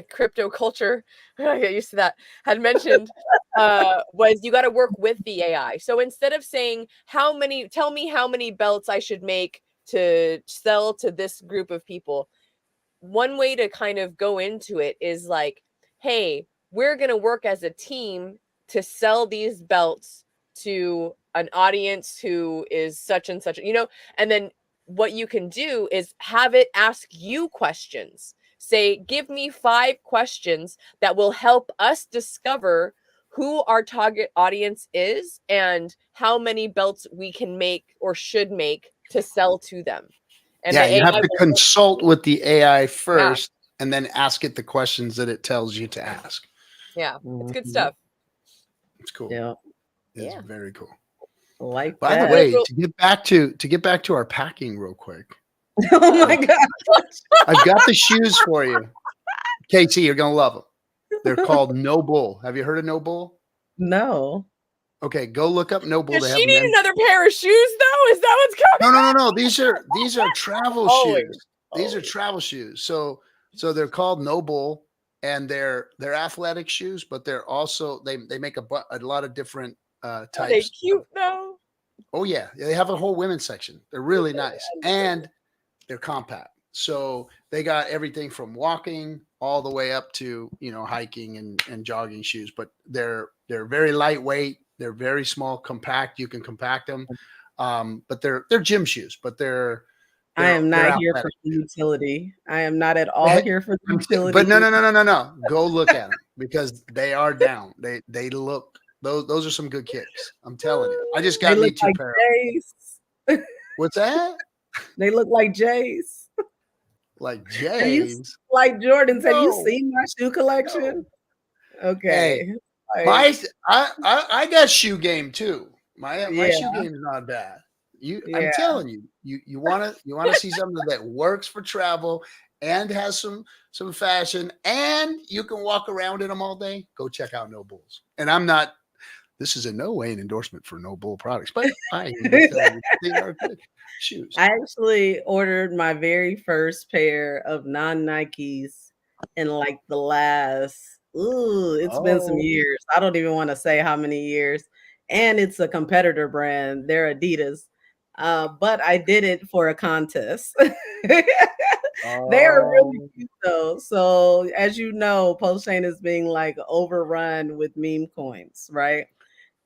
Speaker 3: crypto culture, I get used to that, had mentioned was you got to work with the AI. So instead of saying tell me how many belts I should make to sell to this group of people, one way to kind of go into it is like, hey, we're going to work as a team to sell these belts to an audience who is such and such, and then what you can do is have it ask you questions. Say, give me 5 questions that will help us discover who our target audience is and how many belts we can make or should make to sell to them. And
Speaker 2: Yeah,
Speaker 3: the
Speaker 2: you have
Speaker 3: AI
Speaker 2: to
Speaker 3: will,
Speaker 2: consult with the AI
Speaker 3: yeah,
Speaker 2: first and then ask it the questions that it tells you to ask.
Speaker 3: yeah, it's good
Speaker 1: Mhm.
Speaker 3: stuff.
Speaker 2: It's cool.
Speaker 1: Yeah,
Speaker 2: It's
Speaker 3: Yeah.
Speaker 2: very cool.
Speaker 1: like
Speaker 2: By the
Speaker 1: that.
Speaker 2: way, to get back to our packing real quick,
Speaker 1: Oh my god.
Speaker 2: I've got the shoes for you. KT, you're gonna love them. They're called No Bull. Have you heard of No Bull?
Speaker 1: No.
Speaker 2: Okay, go look up No Bull.
Speaker 3: Does
Speaker 2: They
Speaker 3: she
Speaker 2: have
Speaker 3: need
Speaker 2: men.
Speaker 3: another pair of shoes though? Is that what's coming?
Speaker 2: No. These are travel
Speaker 3: Always,
Speaker 2: shoes. These are
Speaker 3: always.
Speaker 2: travel shoes. So they're called No Bull. and they're athletic shoes, but they're also they make a lot of different
Speaker 3: Are they
Speaker 2: types.
Speaker 3: cute though?
Speaker 2: Oh yeah, they have a whole women's section. They're really nice, and they're compact. So they got everything from walking all the way up to hiking and jogging shoes. But they're very lightweight. They're very small, compact. You can compact them. But they're gym shoes. But
Speaker 1: I am
Speaker 2: they're
Speaker 1: not here for
Speaker 2: athletic.
Speaker 1: the utility. I am not at all here for the utility.
Speaker 2: But no. Go look at them because they are down. They look those are some good kicks. I'm telling you. I just
Speaker 1: They
Speaker 2: got me
Speaker 1: look
Speaker 2: 2
Speaker 1: like
Speaker 2: pair.
Speaker 1: Jays.
Speaker 2: What's that?
Speaker 1: They look like Jays.
Speaker 2: Like
Speaker 1: Have you
Speaker 2: Jays?
Speaker 1: like Jordans? Have you
Speaker 2: No,
Speaker 1: seen my shoe collection?
Speaker 2: no. Hey,
Speaker 1: Okay. Like,
Speaker 2: I got shoe game too. My
Speaker 1: yeah,
Speaker 2: shoe game's not bad. I'm
Speaker 1: yeah.
Speaker 2: telling you, you wanna see something that works for travel and has some fashion, and you can walk around in them all day. Go check out No Bulls. And this is in no way an endorsement for No Bull products, but I am just telling you they are good shoes.
Speaker 1: I actually ordered my very first pair of non-Nikes in like the last, it's been some
Speaker 2: Oh,
Speaker 1: years. I don't even want to say how many years. And it's a competitor brand. They're Adidas. But I did it for a contest. They are really
Speaker 2: oh,
Speaker 1: cute though. So as you know, PulseChain is being like overrun with meme coins, right?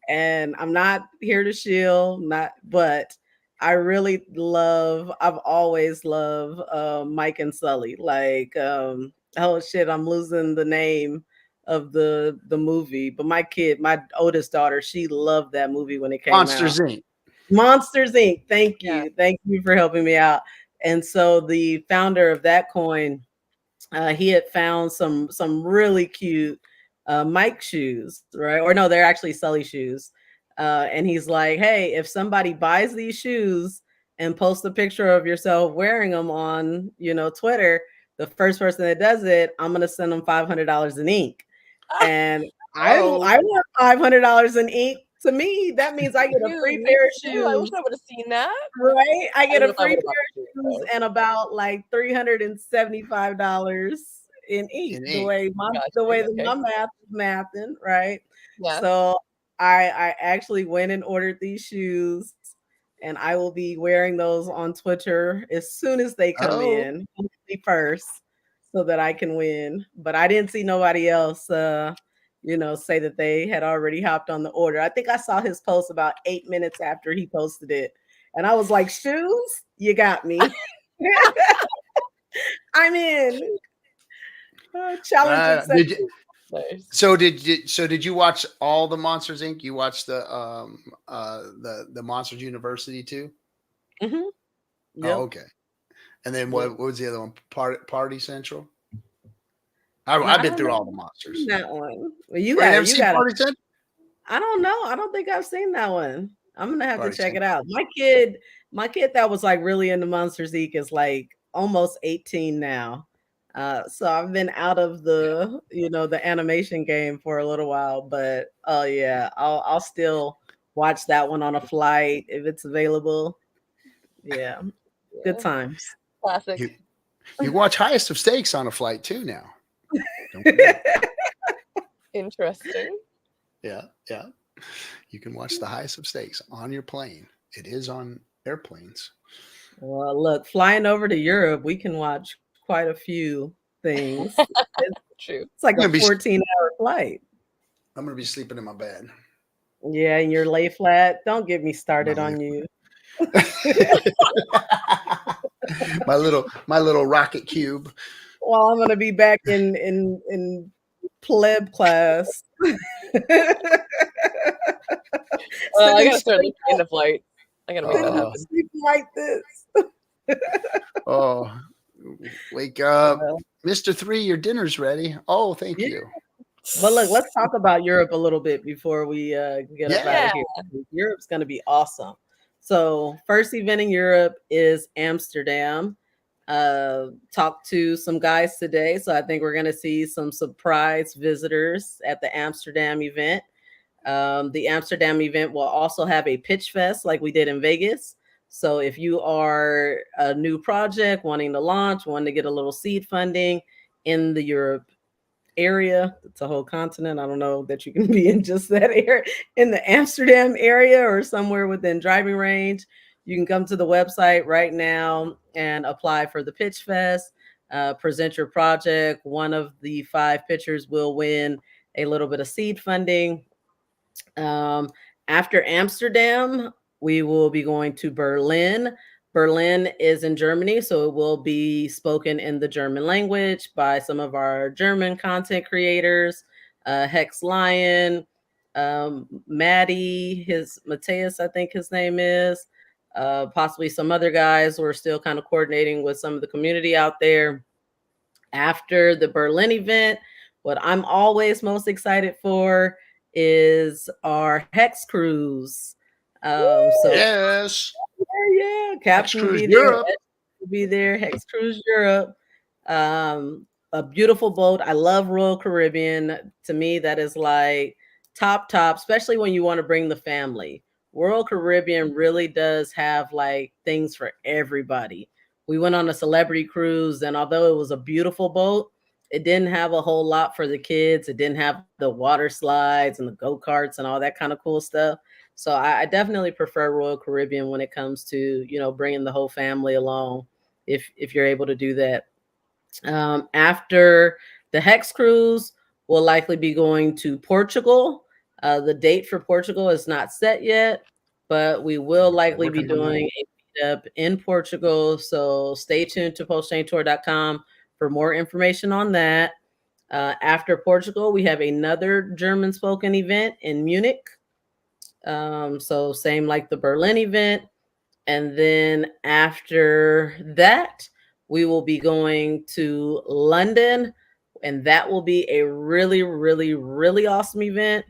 Speaker 1: And I'm not here to shield, not, but I really I've always loved Mike and Sully. Like, oh shit, I'm losing the name of the movie, but my oldest daughter, she loved that movie when it came out.
Speaker 2: Monsters Inc.
Speaker 1: Monsters Inc.
Speaker 3: Yeah.
Speaker 1: Thank you for helping me out. And so the founder of that coin, he had found some really cute Mike shoes, right? Or no, they're actually Sully shoes. And he's like, "Hey, if somebody buys these shoes and posts a picture of yourself wearing them on, Twitter, the first person that does it, I'm gonna send them $500 in ink." And
Speaker 2: Oh,
Speaker 1: I want $500 in ink. To me, that means I get a
Speaker 3: Dude,
Speaker 1: free
Speaker 3: me
Speaker 1: pair of
Speaker 3: too. I wish
Speaker 1: shoes.
Speaker 3: I would have seen that.
Speaker 1: Right? I
Speaker 3: I
Speaker 1: get
Speaker 3: don't know
Speaker 1: a
Speaker 3: if I
Speaker 1: free
Speaker 3: would have
Speaker 1: pair
Speaker 3: got to
Speaker 1: of
Speaker 3: do it
Speaker 1: shoes
Speaker 3: though.
Speaker 1: and about like $375 in ink,
Speaker 2: in
Speaker 1: the
Speaker 2: ink.
Speaker 1: way
Speaker 3: Got you.
Speaker 1: that
Speaker 3: Okay.
Speaker 1: my math is mathing, right?
Speaker 3: Yeah.
Speaker 1: So I actually went and ordered these shoes, and I will be wearing those on Twitter as soon as they come
Speaker 2: Oh,
Speaker 1: in, hopefully first, so that I can win. But I didn't see nobody else say that they had already hopped on the order. I think I saw his post about 8 minutes after he posted it. And I was like, shoes, you got me. I'm in. Challenge
Speaker 2: did you?
Speaker 1: accepted.
Speaker 3: Nice.
Speaker 2: Did you watch all the Monsters Inc? You watched the Monsters University too?
Speaker 1: Mm-hmm.
Speaker 2: Oh,
Speaker 1: Yep.
Speaker 2: okay. And then
Speaker 1: Yep.
Speaker 2: what was the other one? Party Central.
Speaker 1: No,
Speaker 2: I've
Speaker 1: I
Speaker 2: been
Speaker 1: don't know
Speaker 2: through
Speaker 1: if
Speaker 2: all the
Speaker 1: I've seen
Speaker 2: monsters.
Speaker 1: that one. Well, you
Speaker 2: Or you
Speaker 1: got it.
Speaker 2: never
Speaker 1: You
Speaker 2: seen
Speaker 1: got it.
Speaker 2: Party Central?
Speaker 1: I don't know. I don't think I've seen that one. I'm gonna have to
Speaker 2: Party
Speaker 1: check it
Speaker 2: Central.
Speaker 1: out. My kid that was like really into Monsters Inc. is like almost 18 now. So I've been out of the animation game for a little while, but oh yeah, I'll still watch that one on a flight if it's available. Yeah, good
Speaker 3: Yeah.
Speaker 1: times.
Speaker 3: Classic.
Speaker 2: You you watch Highest of Stakes on a flight too now. Don't forget.
Speaker 3: Interesting.
Speaker 2: Yeah, yeah. You can watch the Highest of Stakes on your plane. It is on airplanes.
Speaker 1: Well, look, flying over to Europe, we can watch quite a few things.
Speaker 3: True.
Speaker 1: It's like
Speaker 2: I'm
Speaker 1: a
Speaker 2: gonna be
Speaker 1: 14-hour flight.
Speaker 2: I'm gonna be sleeping in my bed.
Speaker 1: Yeah, and your lay flat. Don't get me
Speaker 2: My
Speaker 1: started
Speaker 2: life.
Speaker 1: on you.
Speaker 2: my little rocket cube.
Speaker 1: Well, I'm gonna be back in pleb class.
Speaker 3: I
Speaker 1: sitting
Speaker 3: gotta start
Speaker 1: straight
Speaker 3: looking into flight. I gotta make that
Speaker 2: Oh,
Speaker 3: happen.
Speaker 1: sleeping like this.
Speaker 2: oh, wake up,
Speaker 1: Well,
Speaker 2: Mr. Three. Your dinner's ready. Oh, thank
Speaker 1: yeah.
Speaker 2: you.
Speaker 1: But look, let's talk about Europe a little bit before we get up out
Speaker 2: Yeah.
Speaker 1: of
Speaker 3: Yeah.
Speaker 1: here. Europe's going to be awesome. So, first event in Europe is Amsterdam. Talked to some guys today, so I think we're going to see some surprise visitors at the Amsterdam event. The Amsterdam event will also have a pitch fest like we did in Vegas. So, if you are a new project wanting to launch, wanting to get a little seed funding in the Europe area. It's a whole continent. I don't know that you can be in just that area, in the Amsterdam area or somewhere within driving range. You can come to the website right now and apply for the Pitch Fest. Present your project. One of the 5 pitchers will win a little bit of seed funding. Um, After Amsterdam, we will be going to Berlin. Berlin is in Germany, so it will be spoken in the German language by some of our German content creators, Hex Lion, Maddie, his Mateus, I think his name is, possibly some other guys. We're still kind of coordinating with some of the community out there. After the Berlin event, what I'm always most excited for is our Hex cruise. So
Speaker 2: Yes.
Speaker 1: yeah,
Speaker 2: Hex
Speaker 1: Captain will
Speaker 2: Cruise
Speaker 1: be there,
Speaker 2: Europe.
Speaker 1: Ed will be there, Hex Cruise Europe. Um, a beautiful boat. I love Royal Caribbean. To me, that is like top, especially when you want to bring the family. Royal Caribbean really does have like things for everybody. We went on a celebrity cruise, and although it was a beautiful boat, it didn't have a whole lot for the kids. It didn't have the water slides and the go-karts and all that kind of cool stuff. So I definitely prefer Royal Caribbean when it comes to, bringing the whole family along, if you're able to do that. After the Hex cruise, we'll likely be going to Portugal. The date for Portugal is not set yet, but we will
Speaker 2: They're
Speaker 1: likely be
Speaker 2: working on that.
Speaker 1: doing a meetup in Portugal. So stay tuned to PulseChainTour.com for more information on that. After Portugal, we have another German spoken event in Munich. So same like the Berlin event. And then after that, we will be going to London, and that will be a really, really, really awesome event.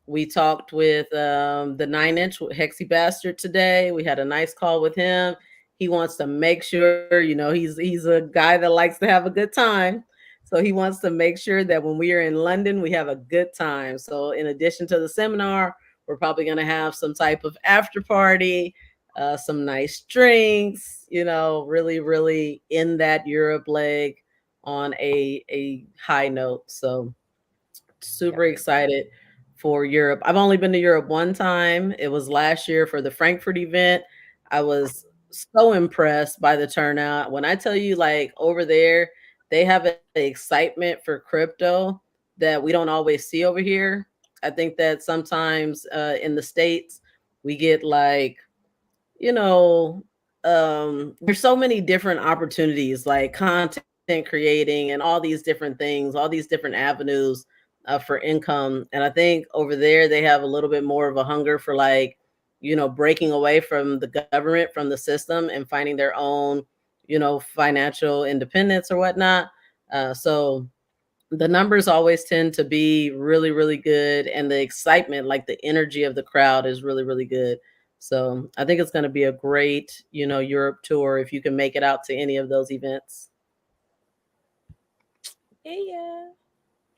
Speaker 1: We talked with the 9 Inch Hexy Bastard today. We had a nice call with him. He wants to make sure, he's a guy that likes to have a good time. So he wants to make sure that when we are in London, we have a good time. So in addition to the seminar, we're probably going to have some type of after party, some nice drinks, really, really in that Europe leg on a high note. So super excited for Europe. I've only been to Europe one time. It was last year for the Frankfurt event. I was so impressed by the turnout. When I tell you, like over there, they have an excitement for crypto that we don't always see over here. I think that sometimes in the States, we get like, you know, there's so many different opportunities like content creating and all these different things, all these different avenues for income. And I think over there they have a little bit more of a hunger for like, breaking away from the government, from the system, and finding their own, financial independence or whatnot. So the numbers always tend to be really, really good, and the excitement, like the energy of the crowd, is really, really good. So I think it's going to be a great, Europe tour if you can make it out to any of those events.
Speaker 3: Yeah.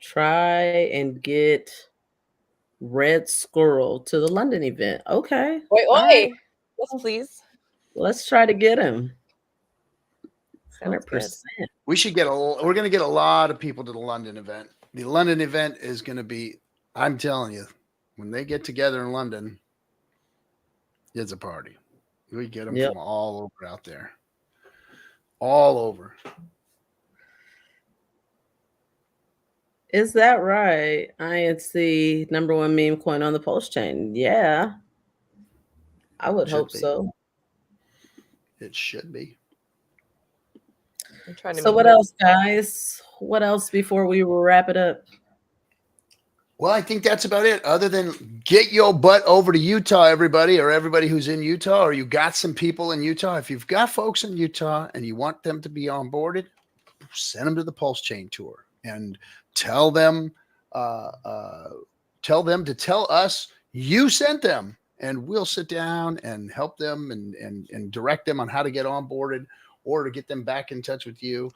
Speaker 1: Try and get Red Squirrel to the London event. Okay.
Speaker 3: Oi,
Speaker 1: All right.
Speaker 3: oi. Yes, please.
Speaker 1: Let's try to get him.
Speaker 3: Sounds good.
Speaker 1: 100%.
Speaker 2: We should get we're going to get a lot of people to the London event. The London event is going to be, I'm telling you, when they get together in London, it's a party. We get them
Speaker 1: Yep.
Speaker 2: from all over out there. All over.
Speaker 1: Is that right? INC #1 meme coin on the Pulse chain. Yeah. I would hope so.
Speaker 2: It should be.
Speaker 3: I'm trying to
Speaker 1: So what else, guys? What else before we wrap it up?
Speaker 2: Well, I think that's about it. Other than get your butt over to Utah, everybody, or everybody who's in Utah, or you got some people in Utah. If you've got folks in Utah and you want them to be onboarded, send them to the PulseChain Tour and tell them to tell us you sent them, and we'll sit down and help them and direct them on how to get onboarded or to get them back in touch with you.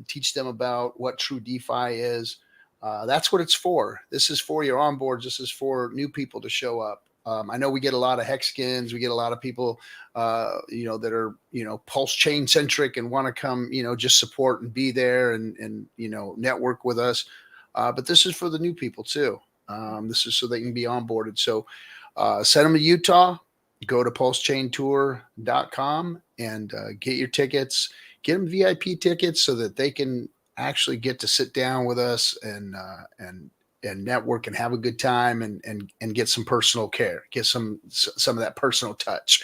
Speaker 2: Teach them about what true DeFi is. That's what it's for. This is for your onboards. This is for new people to show up. I know we get a lot of hex skins. We get a lot of people, that are, Pulse chain centric and want to come, just support and be there and network with us. but this is for the new people too. This is so they can be onboarded. So send them to Utah. Go to PulseChainTour.com and get your tickets. Get them VIP tickets so that they can actually get to sit down with us and network and have a good time and get some personal care, get some of that personal touch.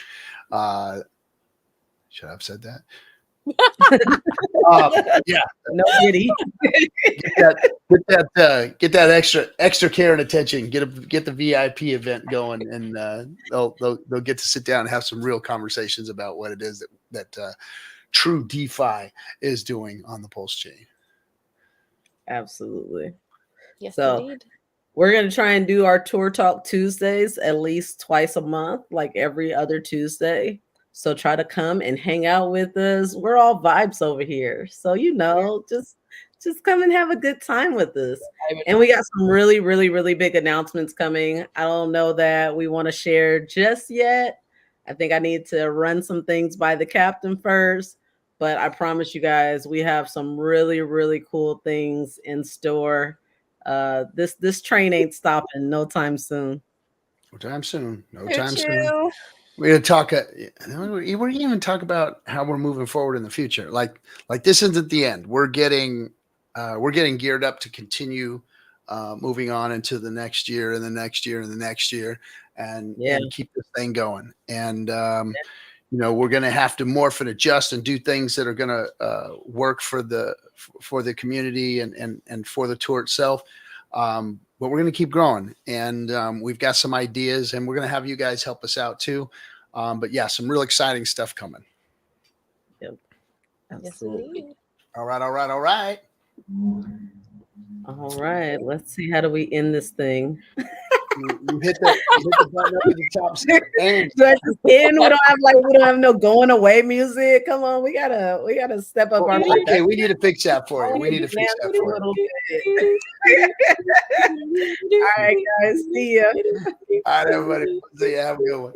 Speaker 2: Should I have said that? Yeah,
Speaker 1: no giddy.
Speaker 2: Get that extra care and attention. Get the VIP event going, and they'll get to sit down and have some real conversations about what it is that True DeFi is doing on the Pulse chain.
Speaker 1: Absolutely.
Speaker 3: Yes,
Speaker 1: so
Speaker 3: indeed.
Speaker 1: We're going to try and do our Tour Talk Tuesdays at least twice a month, like every other Tuesday. So try to come and hang out with us. We're all vibes over here. So, just come and have a good time with us. And we got some really, really, really big announcements coming. I don't know that we want to share just yet. I think I need to run some things by the captain first. But I promise you guys, we have some really, really cool things in store. This train ain't stopping no time soon.
Speaker 2: No time soon. We're gonna talk. We're gonna even talk about how we're moving forward in the future. Like this isn't the end. We're getting geared up to continue moving on into the next year and the next year and the next year, and keep this thing going. And we're gonna have to morph and adjust and do things that are gonna work for the community and for the tour itself. But we're going to keep growing, and we've got some ideas, and we're going to have you guys help us out too. But yeah, some real exciting stuff coming.
Speaker 1: Yep. Absolutely.
Speaker 3: Yes,
Speaker 2: all right.
Speaker 1: All right. Let's see. How do we end this thing?
Speaker 2: You hit the button up at the top. And
Speaker 1: do I just end? We don't have no going away music. Come on, we gotta step up our.
Speaker 2: Okay, we need to fix that for you. We need to fix that for you.
Speaker 1: All right, guys. See ya.
Speaker 2: All right, everybody. See ya. Have a good one.